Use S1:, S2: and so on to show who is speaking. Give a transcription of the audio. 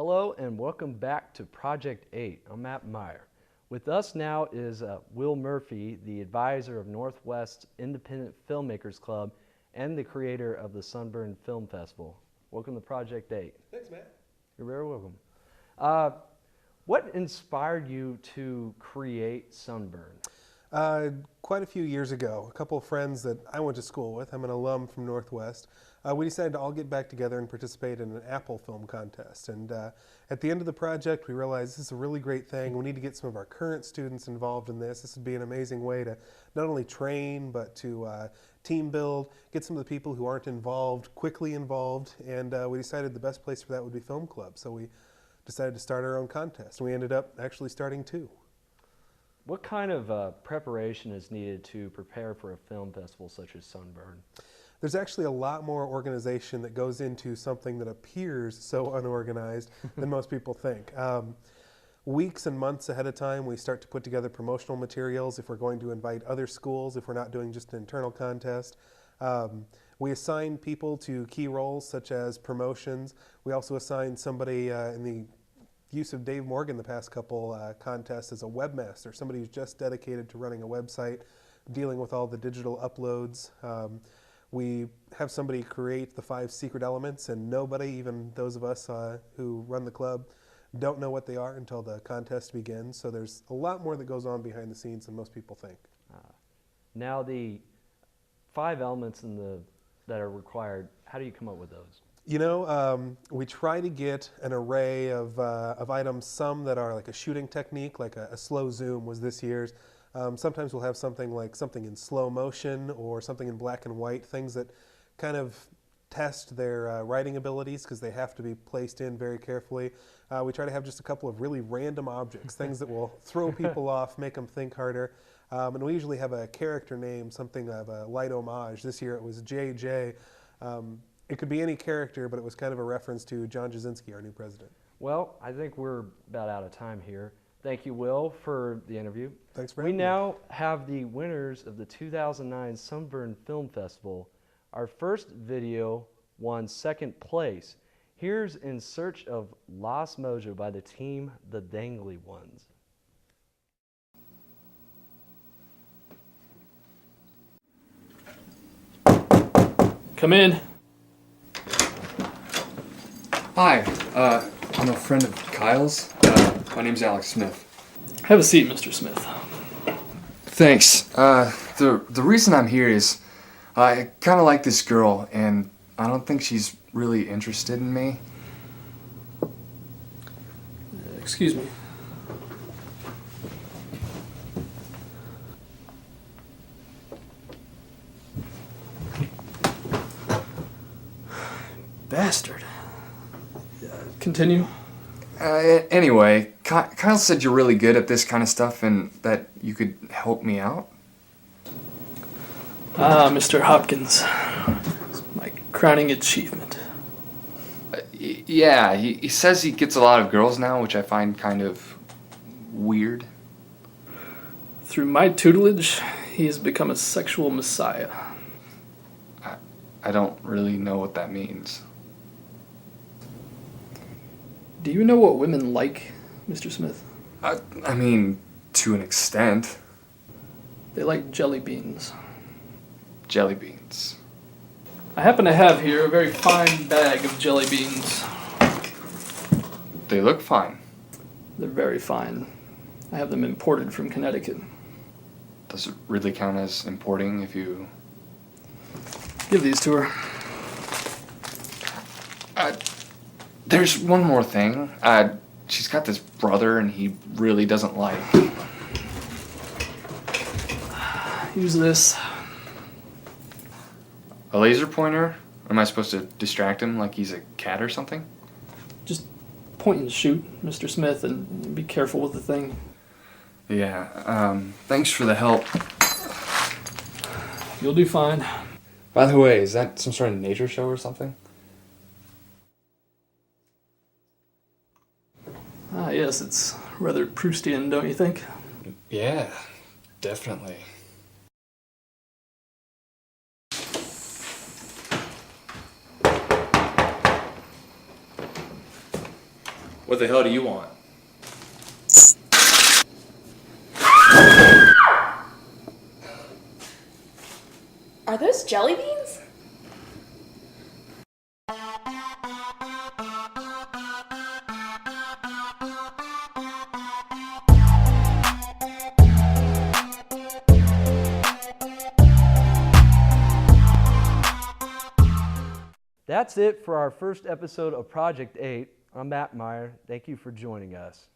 S1: Hello and welcome back to Project 8. I'm Matt Meyer. With us now is Will Murphy, the advisor of Northwest Independent Filmmakers Club and the creator of the Sunburn Film Festival. Welcome to Project 8.
S2: Thanks, Matt.
S1: You're very welcome. What inspired you to create Sunburn?
S2: Quite a few years ago, a couple of friends that I went to school with, I'm an alum from Northwest, we decided to all get back together and participate in an Apple film contest. And at the end of the project, we realized this is a really great thing. We need to get some of our current students involved in this. This would be an amazing way to not only train, but to team build, get some of the people who aren't involved quickly involved. And we decided the best place for that would be Film Club. So we decided to start our own contest. And we ended up actually starting two.
S1: What kind of preparation is needed to prepare for a film festival such as Sunburn?
S2: There's actually a lot more organization that goes into something that appears so unorganized than most people think. Weeks and months ahead of time, we start to put together promotional materials if we're going to invite other schools, if we're not doing just an internal contest. We assign people to key roles such as promotions. We also assign somebody in the use of Dave Morgan the past couple contests as a webmaster, somebody who's just dedicated to running a website, dealing with all the digital uploads. We have somebody create the 5 secret elements, and nobody, even those of us who run the club, don't know what they are until the contest begins. So there's a lot more that goes on behind the scenes than most people think.
S1: Now the 5 elements that are required, how do you come up with those?
S2: You know, we try to get an array of items, some that are like a shooting technique, like a slow zoom was this year's. Sometimes we'll have something in slow motion or something in black and white, things that kind of test their writing abilities because they have to be placed in very carefully. We try to have just a couple of really random objects, things that will throw people off, make them think harder. And we usually have a character name, something of a light homage. This year it was JJ. It could be any character, but it was kind of a reference to John Jasinski, our new president.
S1: Well, I think we're about out of time here. Thank you, Will, for the interview.
S2: Thanks for having me.
S1: We now have the winners of the 2009 Sunburn Film Festival. Our first video won 2nd place. Here's In Search of Lost Mojo by the team The Dangly Ones.
S3: Come in.
S4: Hi, I'm a friend of Kyle's. My name's Alex Smith.
S3: Have a seat, Mr. Smith.
S4: Thanks. The reason I'm here is I kind of like this girl, and I don't think she's really interested in me.
S3: Excuse me. Bastard. Continue.
S4: Anyway, Kyle said you're really good at this kind of stuff and that you could help me out.
S3: Mr. Hopkins. It's my crowning achievement.
S4: Yeah, he says he gets a lot of girls now, which I find kind of weird.
S3: Through my tutelage, he has become a sexual messiah.
S4: I don't really know what that means.
S3: Do you know what women like, Mr. Smith?
S4: I mean, to an extent.
S3: They like jelly beans.
S4: Jelly beans.
S3: I happen to have here a very fine bag of jelly beans.
S4: They look fine.
S3: They're very fine. I have them imported from Connecticut.
S4: Does it really count as importing if you...
S3: Give these to her.
S4: There's one more thing. She's got this brother and he really doesn't like.
S3: Use this.
S4: A laser pointer? Am I supposed to distract him like he's a cat or something?
S3: Just point and shoot, Mr. Smith, and be careful with the thing.
S4: Yeah, thanks for the help.
S3: You'll do fine.
S4: By the way, is that some sort of nature show or something?
S3: Yes, it's rather Proustian, don't you think?
S4: Yeah, definitely.
S3: What the hell do you want?
S5: Are those jelly beans?
S1: That's it for our first episode of Project 8. I'm Matt Meyer. Thank you for joining us.